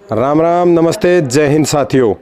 राम राम, नमस्ते, जय हिंद साथियों।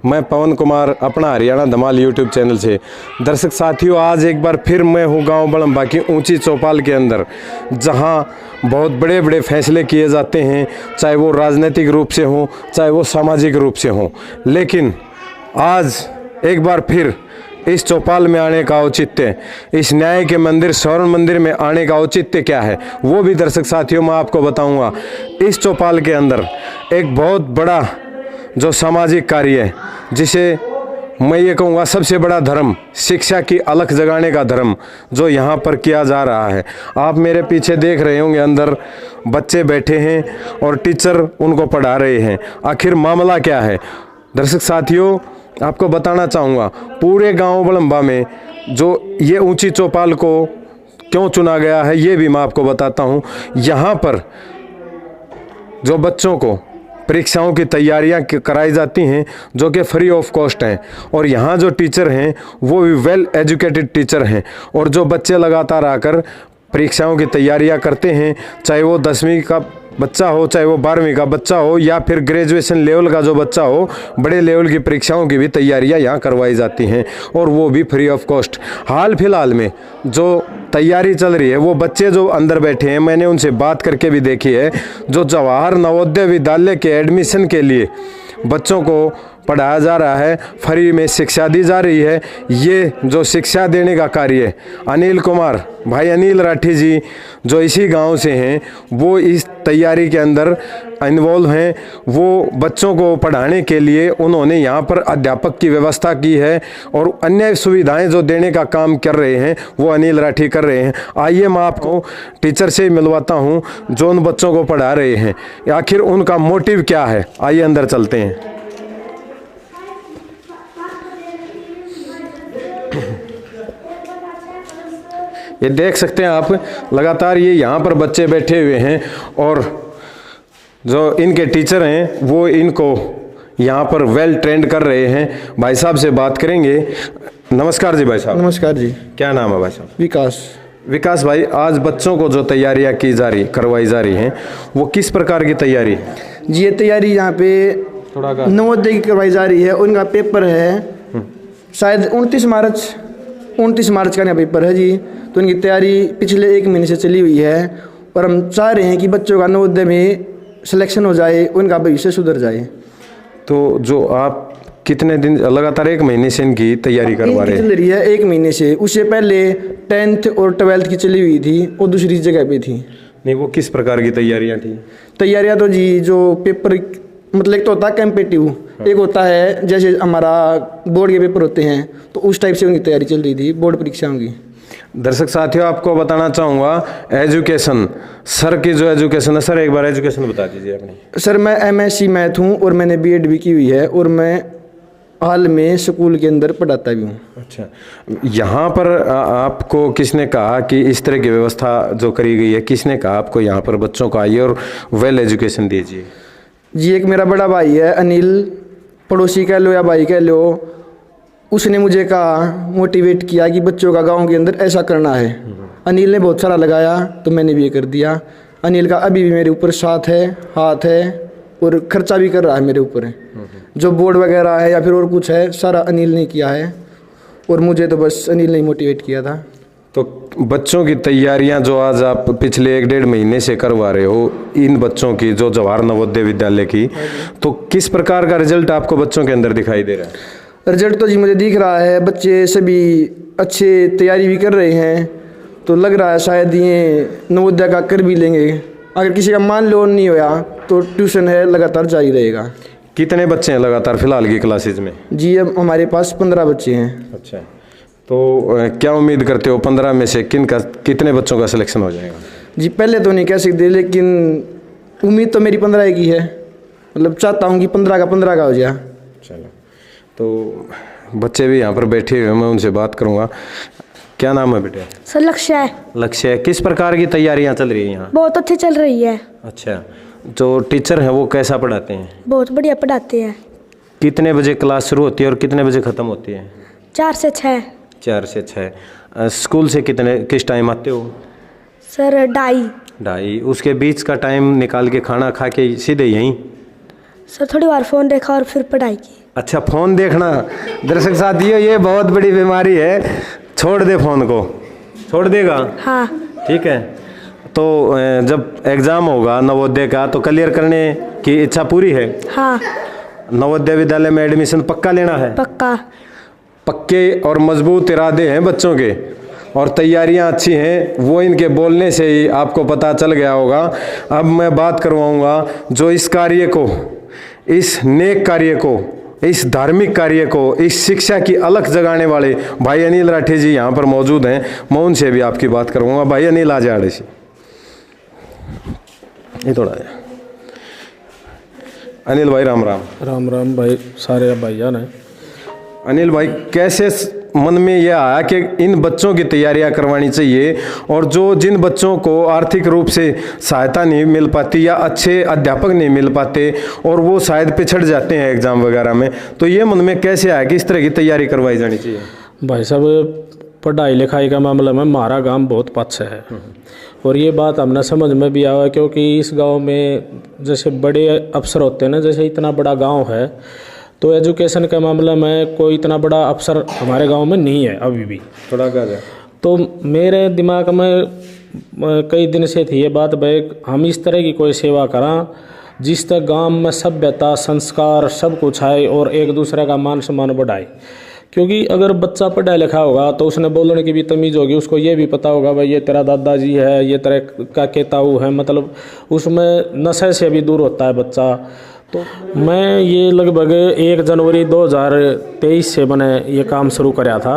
मैं पवन कुमार, अपना हरियाणा धमाल यूट्यूब चैनल से। दर्शक साथियों, आज एक बार फिर मैं हूँ गांव बड़म्बा की ऊंची चौपाल के अंदर, जहां बहुत बड़े बड़े फैसले किए जाते हैं, चाहे वो राजनीतिक रूप से हों, चाहे वो सामाजिक रूप से हों। लेकिन आज एक बार फिर इस चौपाल में आने का औचित्य, इस न्याय के मंदिर स्वर्ण मंदिर में आने का औचित्य क्या है, वो भी दर्शक साथियों मैं आपको बताऊंगा। इस चौपाल के अंदर एक बहुत बड़ा जो सामाजिक कार्य है, जिसे मैं ये कहूँगा सबसे बड़ा धर्म, शिक्षा की अलख जगाने का धर्म जो यहाँ पर किया जा रहा है। आप मेरे पीछे देख रहे होंगे, अंदर बच्चे बैठे हैं और टीचर उनको पढ़ा रहे हैं। आखिर मामला क्या है दर्शक साथियों, आपको बताना चाहूँगा। पूरे गांव बड़म्बा में जो ये ऊंची चौपाल को क्यों चुना गया है, ये भी मैं आपको बताता हूँ। यहाँ पर जो बच्चों को परीक्षाओं की तैयारियां कराई जाती हैं, जो कि फ्री ऑफ कॉस्ट हैं, और यहाँ जो टीचर हैं वो भी वेल एजुकेटेड टीचर हैं, और जो बच्चे लगातार आकर परीक्षाओं की तैयारियां करते हैं, चाहे वो 10वीं का बच्चा हो, चाहे वो 12वीं का बच्चा हो, या फिर ग्रेजुएशन लेवल का जो बच्चा हो, बड़े लेवल की परीक्षाओं की भी तैयारियां यहाँ करवाई जाती हैं, और वो भी फ्री ऑफ कॉस्ट। हाल फिलहाल में जो तैयारी चल रही है, वो बच्चे जो अंदर बैठे हैं, मैंने उनसे बात करके भी देखी है, जो जवाहर नवोदय विद्यालय के एडमिशन के लिए बच्चों को पढ़ाया जा रहा है, फ्री में शिक्षा दी जा रही है। ये जो शिक्षा देने का कार्य है, अनिल कुमार भाई, अनिल राठी जी जो इसी गांव से हैं, वो इस तैयारी के अंदर इन्वॉल्व हैं। वो बच्चों को पढ़ाने के लिए उन्होंने यहाँ पर अध्यापक की व्यवस्था की है, और अन्य सुविधाएं जो देने का काम कर रहे हैं वो अनिल राठी कर रहे हैं। आइए मैं आपको टीचर से मिलवाता हूँ जो उन बच्चों को पढ़ा रहे हैं। आखिर उनका मोटिव क्या है, आइए अंदर चलते हैं। ये देख सकते हैं आप, लगातार ये यहाँ पर बच्चे बैठे हुए हैं, और जो इनके टीचर हैं वो इनको यहाँ पर वेल ट्रेंड कर रहे हैं। भाई साहब से बात करेंगे। नमस्कार जी भाई साहब। नमस्कार जी। क्या नाम है भाई साहब? विकास। विकास भाई, आज बच्चों को जो तैयारियाँ की जा रही, करवाई जा रही हैं, वो किस प्रकार की तैयारी है जी? ये तैयारी यहाँ पे थोड़ा नवोदय की करवाई जा रही है। उनका पेपर है शायद 29 मार्च का यहाँ पेपर है जी। तो उनकी तैयारी पिछले 1 महीने से चली हुई है, और हम चाह रहे हैं कि बच्चों का नवोदय में सिलेक्शन हो जाए, उनका भविष्य सुधर जाए। तो जो आप कितने दिन लगातार 1 महीने से इनकी तैयारी करवा रहे हैं? चल रही है 1 महीने से। उससे पहले 10th और 12th की चली हुई थी, वो दूसरी जगह पे थी। नहीं, वो किस प्रकार की तैयारियां थी? तैयारियां तो जी, जो पेपर मतलब एक तो होता है कैंपेटिव, एक होता है जैसे हमारा बोर्ड के पेपर होते हैं, तो उस टाइप से उनकी तैयारी चल रही थी बोर्ड परीक्षाओं की। दर्शक साथियों, आपको बताना चाहूँगा, एजुकेशन सर की जो एजुकेशन है, सर एक बार एजुकेशन बता दीजिए अपनी। सर मैं MSc मैथ हूँ, और मैंने B.Ed भी की हुई है, और मैं हाल में स्कूल के अंदर पढ़ाता भी हूँ। अच्छा, यहाँ पर आपको किसने कहा कि इस तरह की व्यवस्था जो करी गई है, किसने कहा आपको यहाँ पर बच्चों को आइए और वेल एजुकेशन दीजिए? जी, एक मेरा बड़ा भाई है अनिल, पड़ोसी कह लो या भाई कह लो, उसने मुझे कहा, मोटिवेट किया कि बच्चों का गांव के अंदर ऐसा करना है। अनिल ने बहुत सारा लगाया, तो मैंने भी ये कर दिया। अनिल का अभी भी मेरे ऊपर साथ है, हाथ है, और खर्चा भी कर रहा है मेरे ऊपर। जो बोर्ड वगैरह है या फिर और कुछ है, सारा अनिल ने किया है, और मुझे तो बस अनिल ने मोटिवेट किया था। तो बच्चों की तैयारियां जो आज आप पिछले 1-1.5 महीने से करवा रहे हो, इन बच्चों की जो जवाहर नवोदय विद्यालय की, तो किस प्रकार का रिजल्ट आपको बच्चों के अंदर दिखाई दे रहा है? रिजल्ट तो जी मुझे दिख रहा है, बच्चे सभी अच्छे तैयारी भी कर रहे हैं, तो लग रहा है शायद ये नवोदय का कर भी लेंगे। अगर किसी का मान लो नहीं होया तो ट्यूशन है, लगातार जारी रहेगा। कितने बच्चे हैं लगातार फिलहाल की क्लासेज में? जी, अब हमारे पास 15 बच्चे हैं। अच्छा, तो क्या उम्मीद करते हो 15 में से कितने बच्चों का सिलेक्शन हो जाएगा? जी, पहले तो नहीं कह सकते, लेकिन उम्मीद तो मेरी 15 की है। मतलब चाहता हूँ कि 15 का हो जाए। चलो, तो बच्चे भी यहाँ पर बैठे हुए हैं, मैं उनसे बात करूँगा। क्या नाम है बेटे? सर लक्ष्य है। लक्ष्य है। किस प्रकार की तैयारियाँ चल रही हैं यहाँ? बहुत अच्छी चल रही है। अच्छा, जो टीचर हैं वो कैसा पढ़ाते हैं? बहुत बढ़िया पढ़ाते हैं। कितने बजे क्लास शुरू होती है और कितने बजे ख़त्म होती है? 4 से 6। 4 से 6। स्कूल से किस टाइम आते हो? सर 2:30। उसके बीच का टाइम निकाल के खाना खा के सीधे यहीं? सर थोड़ी बार फ़ोन देखा और फिर पढ़ाई की। अच्छा, फ़ोन देखना। दर्शक साथियों, ये बहुत बड़ी बीमारी है। छोड़ दे फ़ोन को। छोड़ देगा? हाँ। ठीक है। तो जब एग्ज़ाम होगा नवोदय का तो क्लियर करने की इच्छा पूरी है? हाँ। नवोदय विद्यालय में एडमिशन पक्का लेना है? पक्का। पक्के और मजबूत इरादे हैं बच्चों के और तैयारियां अच्छी हैं, वो इनके बोलने से ही आपको पता चल गया होगा। अब मैं बात करवाऊंगा जो इस कार्य को, इस नेक कार्य को, इस धार्मिक कार्य को, इस शिक्षा की अलख जगाने वाले भाई अनिल राठी जी यहाँ पर मौजूद हैं। मैं उनसे भी आपकी बात करूँगा। भाई अनिल आ जाए से ये थोड़ा है। अनिल भाई राम राम। राम राम भाई, सारे भाईजान हैं। अनिल भाई, कैसे मन में यह आया कि इन बच्चों की तैयारियां करवानी चाहिए और जिन बच्चों को आर्थिक रूप से सहायता नहीं मिल पाती या अच्छे अध्यापक नहीं मिल पाते और वो शायद पिछड़ जाते हैं एग्ज़ाम वगैरह में, तो ये मन में कैसे आया कि इस तरह की तैयारी करवाई जानी चाहिए? भाई साहब, पढ़ाई लिखाई का मामला में हमारा गांव बहुत पक्ष है और ये बात हमने समझ में भी आया, क्योंकि इस गांव में जैसे बड़े अफसर होते हैं ना, जैसे इतना बड़ा गांव है तो एजुकेशन के मामले में कोई इतना बड़ा अफसर हमारे गांव में नहीं है अभी भी। थोड़ा क्या जाए तो मेरे दिमाग में कई दिन से थी ये बात, भाई हम इस तरह की कोई सेवा करा जिस तक गांव में सभ्यता, संस्कार सब कुछ आए और एक दूसरे का मान सम्मान बढ़ाए। क्योंकि अगर बच्चा पढ़ा लिखा होगा तो उसने बोलने की भी तमीज़ होगी, उसको ये भी पता होगा भाई ये तेरा दादाजी है, ये तेरा काके ताऊ है, मतलब उसमें नशे से भी दूर होता है बच्चा। तो मैं ये लगभग 1 जनवरी 2023 से मैंने ये काम शुरू कराया था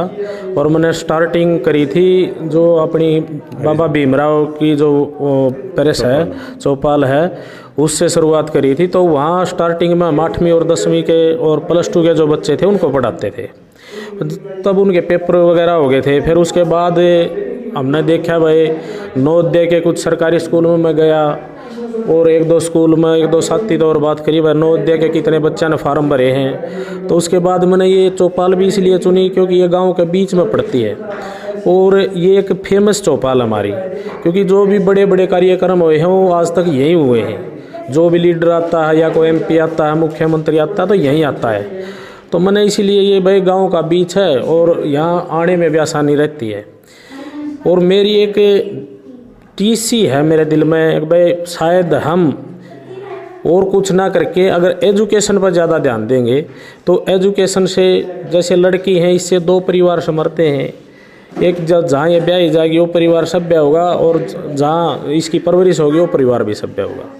और मैंने स्टार्टिंग करी थी जो अपनी बाबा भीमराव की जो प्रेस है, चौपाल है, उससे शुरुआत करी थी। तो वहाँ स्टार्टिंग में हम 8वीं और 10वीं के और +2 के जो बच्चे थे उनको पढ़ाते थे। तब उनके पेपर वगैरह हो गए थे। फिर उसके बाद हमने देखा भाई नवोदय के कुछ सरकारी स्कूलों में मैं गया और 1-2 स्कूल में 1-2 साथी तो और बात करी भाई नवोदय के कितने बच्चों ने फार्म भरे हैं। तो उसके बाद मैंने ये चौपाल भी इसलिए चुनी क्योंकि ये गांव के बीच में पड़ती है और ये एक फेमस चौपाल हमारी, क्योंकि जो भी बड़े बड़े कार्यक्रम हुए हैं वो आज तक यहीं हुए हैं। जो भी लीडर आता है या कोई MP आता है, मुख्यमंत्री आता है तो यहीं आता है। तो मैंने इसीलिए ये भाई गांव का बीच है और यहाँ आने में भी आसानी रहती है। और मेरी एक टीसी है मेरे दिल में भाई शायद हम और कुछ ना करके अगर एजुकेशन पर ज़्यादा ध्यान देंगे तो एजुकेशन से, जैसे लड़की हैं इससे 2 परिवार संभलते हैं। एक जहाँ ये ब्याही जाएगी वो परिवार सभ्य होगा और जहाँ इसकी परवरिश होगी वो परिवार भी सभ्य होगा।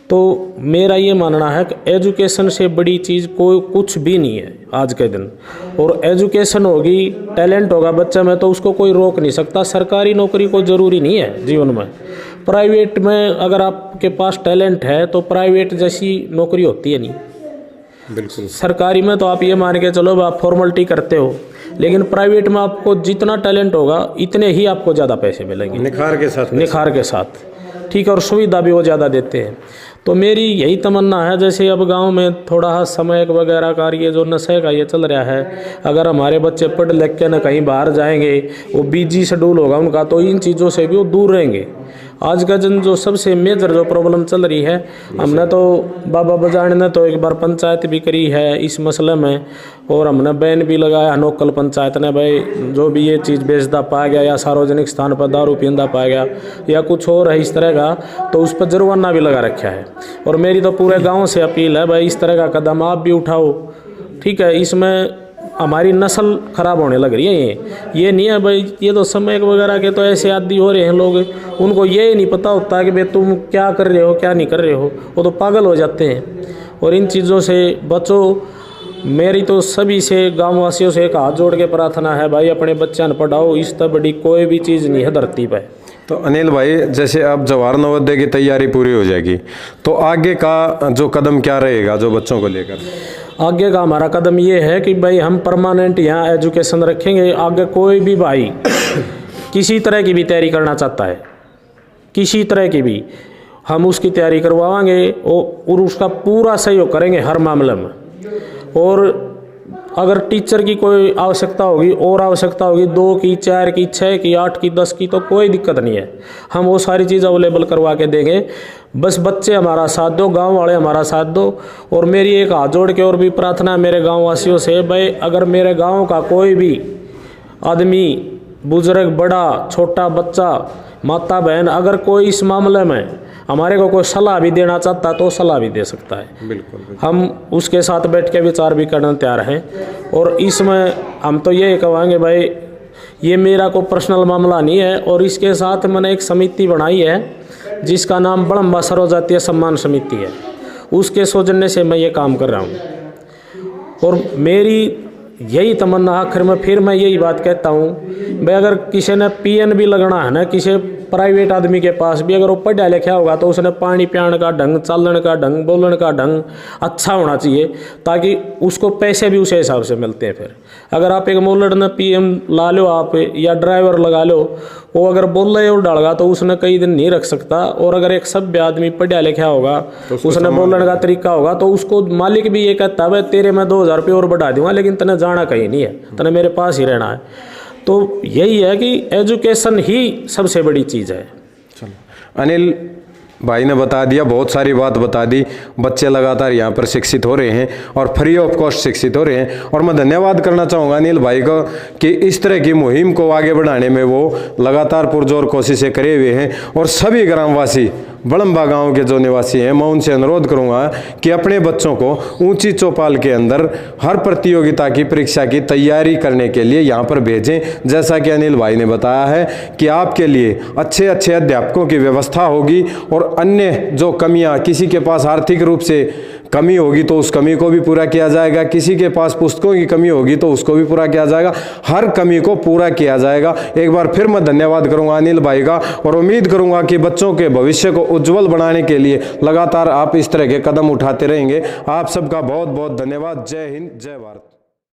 तो मेरा ये मानना है कि एजुकेशन से बड़ी चीज़ कोई कुछ भी नहीं है आज के दिन। और एजुकेशन होगी, टैलेंट होगा बच्चे में तो उसको कोई रोक नहीं सकता। सरकारी नौकरी कोई ज़रूरी नहीं है जीवन में। प्राइवेट में अगर आपके पास टैलेंट है तो प्राइवेट जैसी नौकरी होती है नहीं। बिल्कुल। सरकारी में तो आप ये मान के चलो आप फॉर्मेलिटी करते हो, लेकिन प्राइवेट में आपको जितना टैलेंट होगा इतने ही आपको ज़्यादा पैसे मिलेंगे, निखार के साथ। निखार के साथ, ठीक है। और सुविधा भी वो ज़्यादा देते हैं। तो मेरी यही तमन्ना है, जैसे अब गांव में थोड़ा समय वगैरह कार्य जो नशे का ये चल रहा है, अगर हमारे बच्चे पढ़ लिख के न कहीं बाहर जाएंगे, वो बिजी शेड्यूल होगा उनका, तो इन चीज़ों से भी वो दूर रहेंगे। आज का दिन जो सबसे मेजर जो प्रॉब्लम चल रही है, हमने तो बाबा बजाने ने तो एक बार पंचायत भी करी है इस मसले में और हमने बैन भी लगाया लोकल पंचायत ने, भाई जो भी ये चीज़ बेचता पाया गया या सार्वजनिक स्थान पर दारू पींदा पाया गया या कुछ और है इस तरह का, तो उस पर जुर्माना भी लगा रखा है। और मेरी तो पूरे गांव से अपील है भाई इस तरह का कदम आप भी उठाओ, ठीक है। इसमें हमारी नस्ल खराब होने लग रही है। ये नहीं है भाई, ये तो समय वगैरह के तो ऐसे आदी हो रहे हैं लोग, उनको ये नहीं पता होता है कि भाई तुम क्या कर रहे हो क्या नहीं कर रहे हो, वो तो पागल हो जाते हैं। और इन चीज़ों से बचो। मेरी तो सभी से गाँव वासियों से एक हाथ जोड़ के प्रार्थना है भाई अपने बच्चों ने पढ़ाओ, इस तरह बड़ी कोई भी चीज़ नहीं है धरती पर। तो अनिल भाई, जैसे अब जवाहर नवोदय की तैयारी पूरी हो जाएगी तो आगे का जो कदम क्या रहेगा जो बच्चों को लेकर? आगे का हमारा कदम ये है कि भाई हम परमानेंट यहाँ एजुकेशन रखेंगे। आगे कोई भी भाई किसी तरह की भी तैयारी करना चाहता है, किसी तरह की भी, हम उसकी तैयारी करवाएंगे और उसका पूरा सहयोग करेंगे हर मामले में। और अगर टीचर की कोई आवश्यकता होगी और आवश्यकता होगी 2 की 4 की 6 की 8 की 10 की तो कोई दिक्कत नहीं है, हम वो सारी चीज़ अवेलेबल करवा के देंगे। बस बच्चे हमारा साथ दो, गांव वाले हमारा साथ दो। और मेरी एक हाथ जोड़ के और भी प्रार्थना है मेरे गाँव वासियों से, भाई अगर मेरे गाँव का कोई भी आदमी, बुजुर्ग, बड़ा, छोटा बच्चा, माता बहन, अगर कोई इस मामले में हमारे को कोई सलाह भी देना चाहता तो सलाह भी दे सकता है। बिल्कुल। हम उसके साथ बैठ के विचार भी करने तैयार हैं। और इसमें हम तो ये कहेंगे भाई ये मेरा कोई पर्सनल मामला नहीं है, और इसके साथ मैंने एक समिति बनाई है जिसका नाम बड़म्बा सर्वजातीय सम्मान समिति है, उसके सौजन्य से मैं ये काम कर रहा हूँ। और मेरी यही तमन्ना, आखिर में फिर मैं यही बात कहता हूँ भाई अगर किसी ने पीएन भी लगना है ना, किसी प्राइवेट आदमी के पास भी, अगर वो पढ़ा लिखा होगा तो उसने पानी पियाने का ढंग, चलने का ढंग, बोलने का ढंग अच्छा होना चाहिए, ताकि उसको पैसे भी उस हिसाब से मिलते हैं। फिर अगर आप एक मोलड ने पीएम ला लो आप, या ड्राइवर लगा लो, वो अगर बोल रहे और डालगा तो उसने कई दिन नहीं रख सकता। और अगर एक सभ्य आदमी पढ़ा लिखा होगा तो उसने बोलने का तरीका होगा तो उसको मालिक भी ये कहता है भाई तेरे मैं 2000 रुपये और बढ़ा दूंगा, लेकिन तने जाना कहीं नहीं है, तने मेरे पास ही रहना है। तो यही है कि एजुकेशन ही सबसे बड़ी चीज़ है। चलो अनिल भाई ने बता दिया, बहुत सारी बात बता दी। बच्चे लगातार यहाँ पर शिक्षित हो रहे हैं और फ्री ऑफ कॉस्ट शिक्षित हो रहे हैं। और मैं धन्यवाद करना चाहूँगा अनिल भाई को कि इस तरह की मुहिम को आगे बढ़ाने में वो लगातार पुरजोर कोशिशें करे हुए हैं। और सभी ग्रामवासी, बड़म्बा गांव के जो निवासी हैं, मैं उनसे अनुरोध करूंगा कि अपने बच्चों को ऊंची चौपाल के अंदर हर प्रतियोगिता की परीक्षा की तैयारी करने के लिए यहाँ पर भेजें। जैसा कि अनिल भाई ने बताया है कि आपके लिए अच्छे अच्छे अध्यापकों की व्यवस्था होगी, और अन्य जो कमियाँ, किसी के पास आर्थिक रूप से कमी होगी तो उस कमी को भी पूरा किया जाएगा, किसी के पास पुस्तकों की कमी होगी तो उसको भी पूरा किया जाएगा, हर कमी को पूरा किया जाएगा। एक बार फिर मैं धन्यवाद करूंगा अनिल भाई का, और उम्मीद करूंगा कि बच्चों के भविष्य को उज्जवल बनाने के लिए लगातार आप इस तरह के कदम उठाते रहेंगे। आप सबका बहुत बहुत धन्यवाद। जय हिंद, जय भारत।